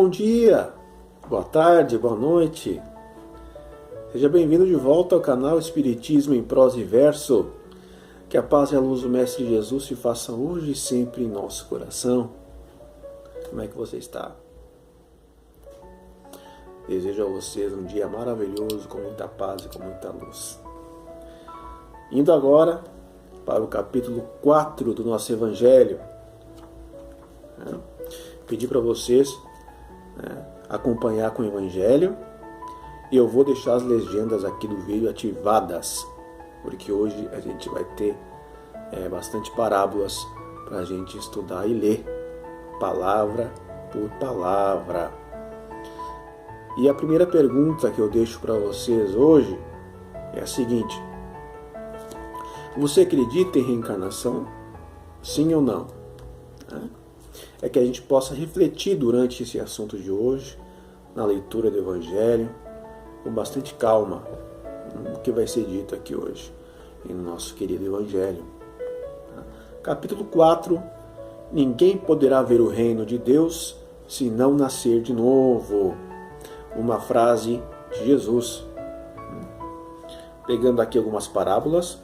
bom dia, boa tarde, boa noite. Seja bem-vindo de volta ao canal Espiritismo em Prosa e Verso. Que a paz e a luz do Mestre Jesus se façam hoje e sempre em nosso coração. Como é que você está? Desejo a vocês um dia maravilhoso, com muita paz e com muita luz. Indo agora para o capítulo 4 do nosso Evangelho. Pedi para vocês acompanhar com o Evangelho. E eu vou deixar as legendas aqui do vídeo ativadas, porque hoje a gente vai ter bastante parábolas para a gente estudar e ler, palavra por palavra. E a primeira pergunta que eu deixo para vocês hoje é a seguinte: você acredita em reencarnação? Sim ou não? É que a gente possa refletir durante esse assunto de hoje, na leitura do Evangelho, com bastante calma, o que vai ser dito aqui hoje, em nosso querido Evangelho. Capítulo 4: ninguém poderá ver o reino de Deus se não nascer de novo. Uma frase de Jesus. Pegando aqui algumas parábolas.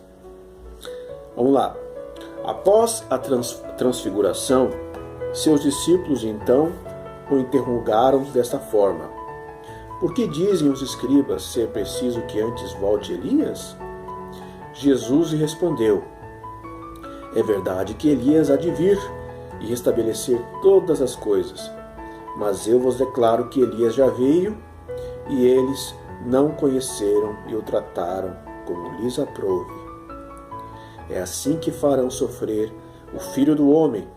Vamos lá. Após a transfiguração, seus discípulos então o interrogaram desta forma: por que dizem os escribas ser preciso que antes volte Elias? Jesus lhe respondeu: é verdade que Elias há de vir e restabelecer todas as coisas, mas eu vos declaro que Elias já veio e eles não o conheceram e o trataram como lhes aprouve. É assim que farão sofrer o Filho do Homem.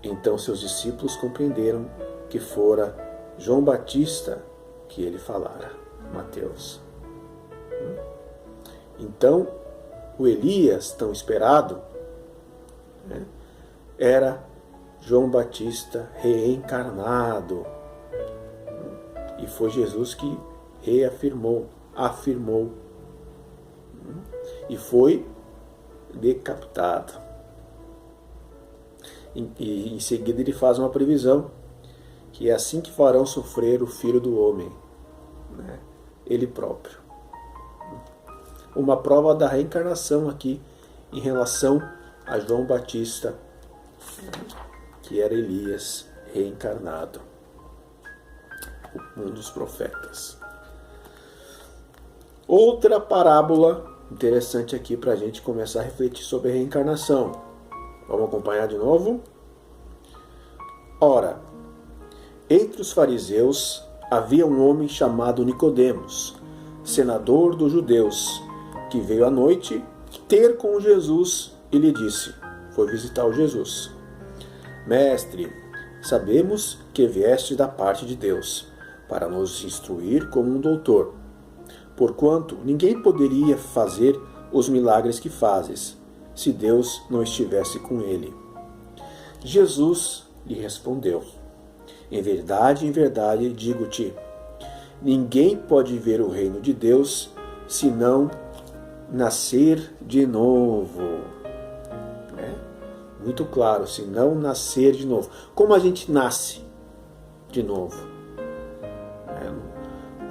Então seus discípulos compreenderam que fora João Batista que ele falara. Mateus. Então, o Elias tão esperado era João Batista reencarnado. E foi Jesus que afirmou. E foi decapitado. E em seguida ele faz uma previsão, que é assim que farão sofrer o Filho do Homem, ele próprio. Uma prova da reencarnação aqui em relação a João Batista, que era Elias reencarnado, um dos profetas. Outra parábola interessante aqui para a gente começar a refletir sobre a reencarnação. Vamos acompanhar de novo? Ora, entre os fariseus havia um homem chamado Nicodemos, senador dos judeus, que veio à noite ter com Jesus e lhe disse, foi visitar o Jesus: Mestre, sabemos que vieste da parte de Deus, para nos instruir como um doutor, porquanto ninguém poderia fazer os milagres que fazes, se Deus não estivesse com ele. Jesus lhe respondeu: em verdade, digo-te, ninguém pode ver o reino de Deus se não nascer de novo. Muito claro, se não nascer de novo. Como a gente nasce de novo?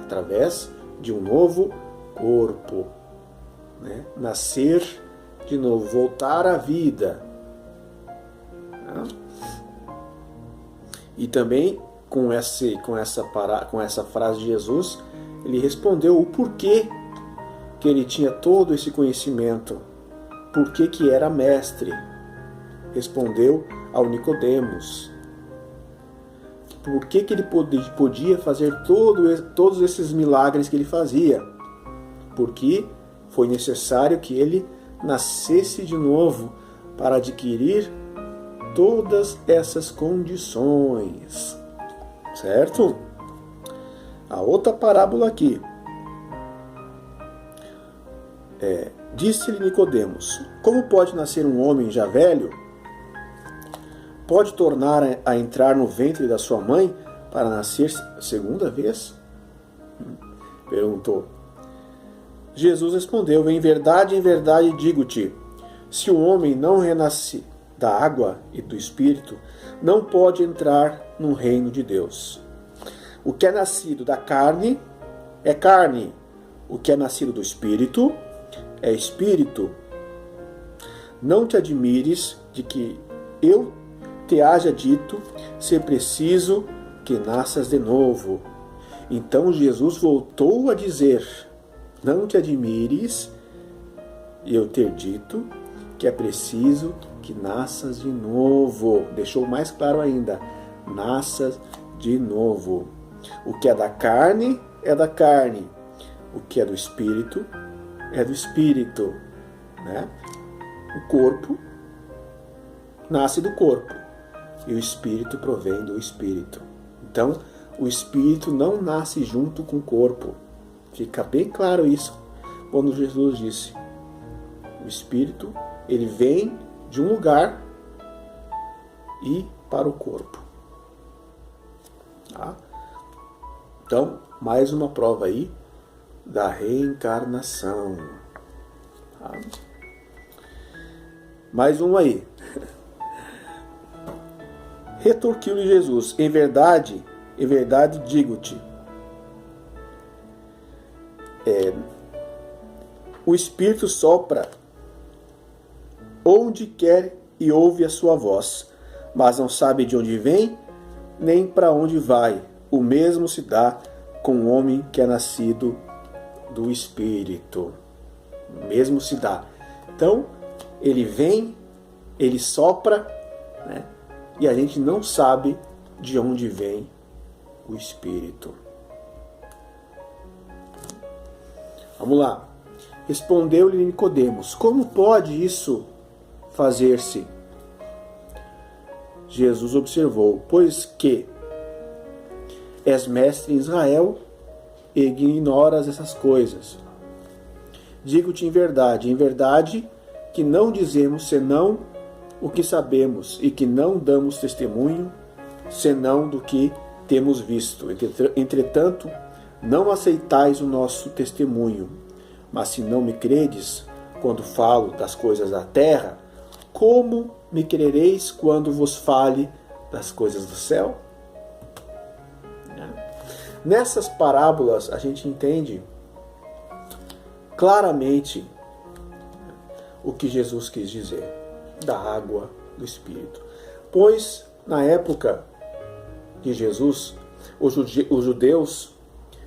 Através de um novo corpo. Nascer de novo, voltar à vida. E também com essa frase de Jesus, ele respondeu o porquê que ele tinha todo esse conhecimento, porquê que era mestre. Respondeu ao Nicodemos. Por que ele podia fazer todos esses milagres que ele fazia? Porque foi necessário que ele nascesse de novo para adquirir todas essas condições. Certo? A outra parábola aqui. Disse-lhe Nicodemos: como pode nascer um homem já velho? Pode tornar a entrar no ventre da sua mãe para nascer segunda vez? Perguntou. Jesus respondeu: em verdade, digo-te, se o homem não renasce da água e do Espírito não pode entrar no reino de Deus. O que é nascido da carne é carne. O que é nascido do Espírito é Espírito. Não te admires de que eu te haja dito ser preciso que nasças de novo. Então Jesus voltou a dizer: não te admires eu ter dito que é preciso que nasças de novo. Deixou mais claro ainda: nasças de novo. O que é da carne é da carne. O que é do Espírito é do Espírito. Né? O corpo nasce do corpo e o Espírito provém do Espírito. Então, o Espírito não nasce junto com o corpo. Fica bem claro isso quando Jesus disse: o Espírito, ele vem de um lugar e para o corpo. Tá? Então, mais uma prova aí da reencarnação. Tá? Mais uma aí. Retorquiu-lhe Jesus: em verdade digo-te, o Espírito sopra onde quer e ouve a sua voz, mas não sabe de onde vem, nem para onde vai. O mesmo se dá com o homem que é nascido do Espírito. O mesmo se dá. Então, ele vem, ele sopra, né? E a gente não sabe de onde vem o Espírito. Vamos lá. Respondeu-lhe Nicodemos: como pode isso fazer-se? Jesus observou: pois que és mestre em Israel e ignoras essas coisas. Digo-te em verdade, que não dizemos senão o que sabemos, e que não damos testemunho senão do que temos visto. Entretanto, não aceitais o nosso testemunho. Mas se não me credes quando falo das coisas da terra, como me crereis quando vos fale das coisas do céu? Nessas parábolas a gente entende claramente o que Jesus quis dizer da água do Espírito. Pois, na época de Jesus, os judeus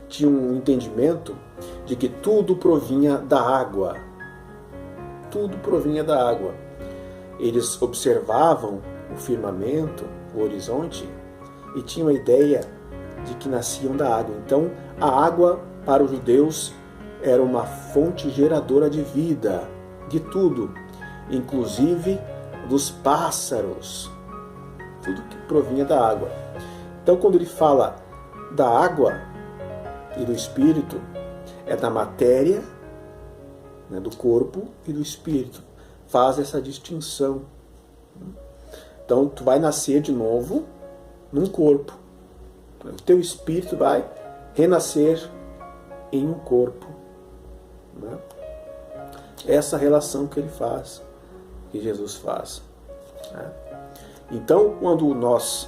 tinham um entendimento de que tudo provinha da água. Tudo provinha da água. Eles observavam o firmamento, o horizonte, e tinham a ideia de que nasciam da água. Então, a água, para os judeus, era uma fonte geradora de vida, de tudo, inclusive dos pássaros. Tudo que provinha da água. Então, quando ele fala da água e do Espírito, é da matéria, né, do corpo e do Espírito. Faz essa distinção. Então, tu vai nascer de novo num corpo. O teu espírito vai renascer em um corpo. Né? Essa relação que ele faz, que Jesus faz. Né? Então, quando nós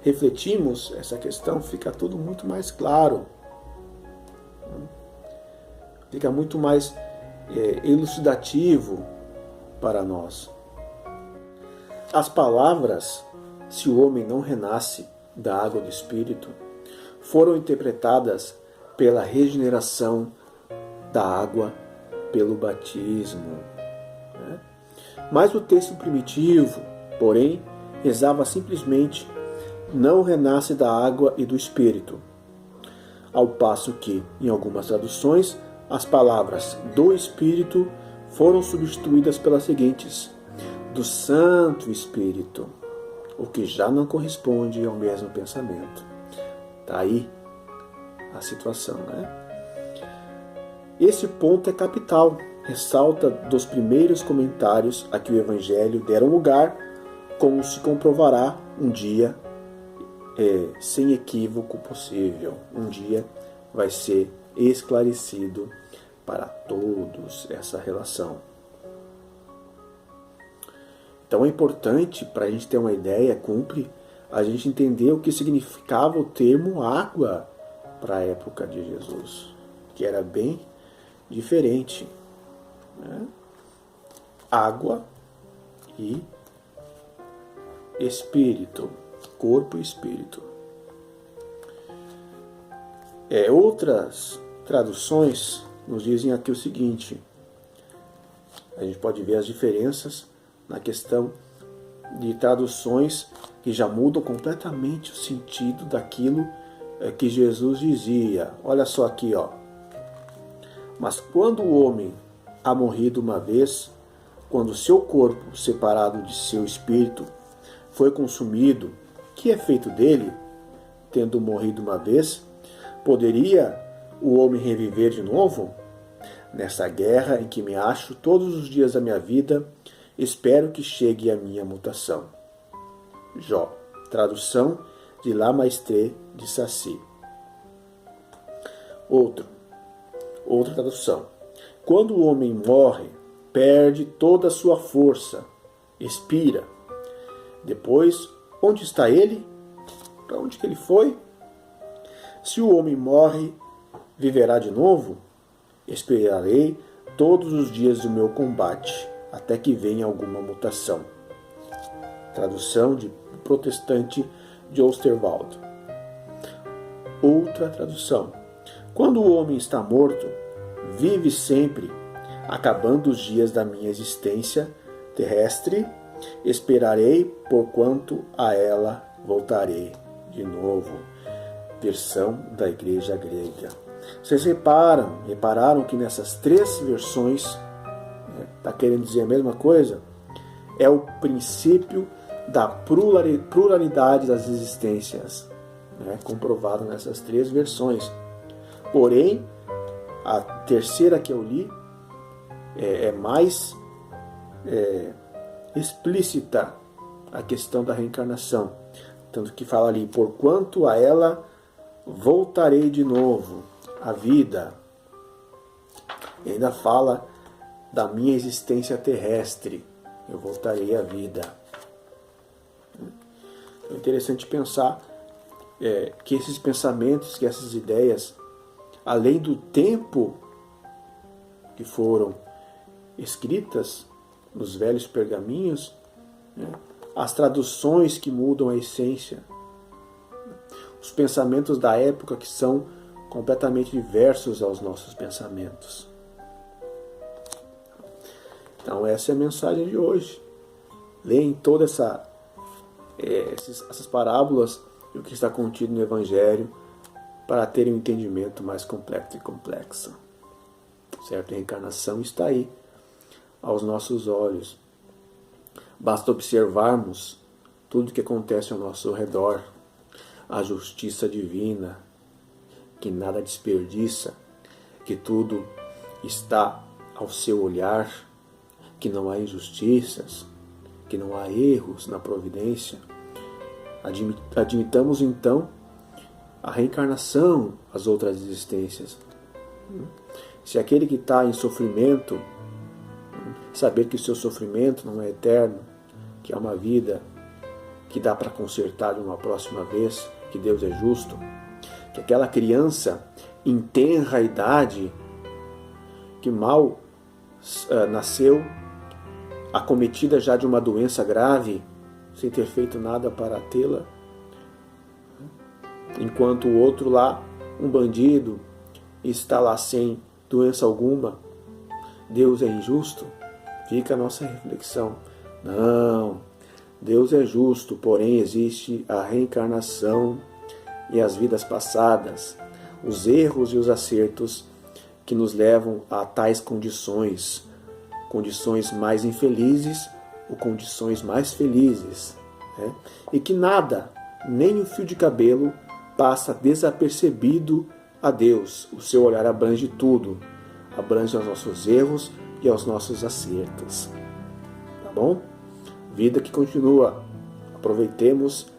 refletimos essa questão, fica tudo muito mais claro. Fica muito mais elucidativo para nós. As palavras, se o homem não renasce da água do Espírito, foram interpretadas pela regeneração da água pelo batismo. Né? Mas o texto primitivo, porém, rezava simplesmente: não renasce da água e do Espírito. Ao passo que, em algumas traduções, as palavras do Espírito foram substituídas pelas seguintes: do Santo Espírito, o que já não corresponde ao mesmo pensamento. Está aí a situação, né? Esse ponto é capital, ressalta dos primeiros comentários a que o Evangelho deram lugar, como se comprovará um dia, sem equívoco possível. Um dia vai ser esclarecido para todos essa relação. Então é importante, para a gente ter uma ideia, cumpre a gente entender o que significava o termo água para a época de Jesus, que era bem diferente, né? Água e espírito, corpo e espírito. Outras traduções nos dizem aqui o seguinte: a gente pode ver as diferenças na questão de traduções que já mudam completamente o sentido daquilo que Jesus dizia. Olha só aqui, ó. Mas quando o homem há morrido uma vez, quando seu corpo, separado de seu espírito, foi consumido, que é feito dele, tendo morrido uma vez, poderia o homem reviver de novo? Nessa guerra em que me acho todos os dias da minha vida, espero que chegue a minha mutação. Jó, tradução de Lamaistre de Saci. Outra tradução. Quando o homem morre, perde toda a sua força, expira. Depois, onde está ele? Para onde que ele foi? Se o homem morre, viverá de novo? Esperarei todos os dias do meu combate, até que venha alguma mutação. Tradução de protestante de Oosterwald. Outra tradução. Quando o homem está morto, vive sempre, acabando os dias da minha existência terrestre, esperarei porquanto a ela voltarei de novo. Versão da Igreja Grega. Vocês repararam que nessas três versões, está querendo dizer a mesma coisa? É o princípio da pluralidade das existências, comprovado nessas três versões. Porém, a terceira que eu li é mais explícita a questão da reencarnação. Tanto que fala ali, porquanto a ela voltarei de novo, a vida. E ainda fala da minha existência terrestre, eu voltarei à vida. É interessante pensar que esses pensamentos, que essas ideias, além do tempo que foram escritas nos velhos pergaminhos, as traduções que mudam a essência, os pensamentos da época que são completamente diversos aos nossos pensamentos. Então essa é a mensagem de hoje. Leem todas essas parábolas e o que está contido no Evangelho para terem um entendimento mais completo e complexo. Certo? A reencarnação está aí, aos nossos olhos. Basta observarmos tudo o que acontece ao nosso redor, a justiça divina, que nada desperdiça, que tudo está ao seu olhar, que não há injustiças, que não há erros na providência. Admitamos então a reencarnação, as outras existências. Se aquele que está em sofrimento, saber que o seu sofrimento não é eterno, que é uma vida que dá para consertar de uma próxima vez, que Deus é justo, que aquela criança em tenra idade, que mal nasceu, acometida já de uma doença grave, sem ter feito nada para tê-la, enquanto o outro lá, um bandido, está lá sem doença alguma. Deus é injusto? Fica a nossa reflexão. Não, Deus é justo, porém existe a reencarnação e as vidas passadas, os erros e os acertos que nos levam a tais condições mais infelizes ou condições mais felizes, e que nada, nem um fio de cabelo, passa desapercebido a Deus. O seu olhar abrange tudo, abrange os nossos erros e aos nossos acertos. Tá bom? Vida que continua. Aproveitemos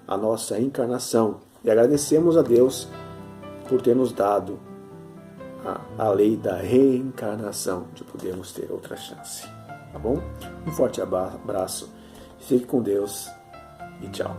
a nossa encarnação e agradecemos a Deus por ter nos dado a lei da reencarnação, de podermos ter outra chance. Tá bom? Um forte abraço, fique com Deus e tchau.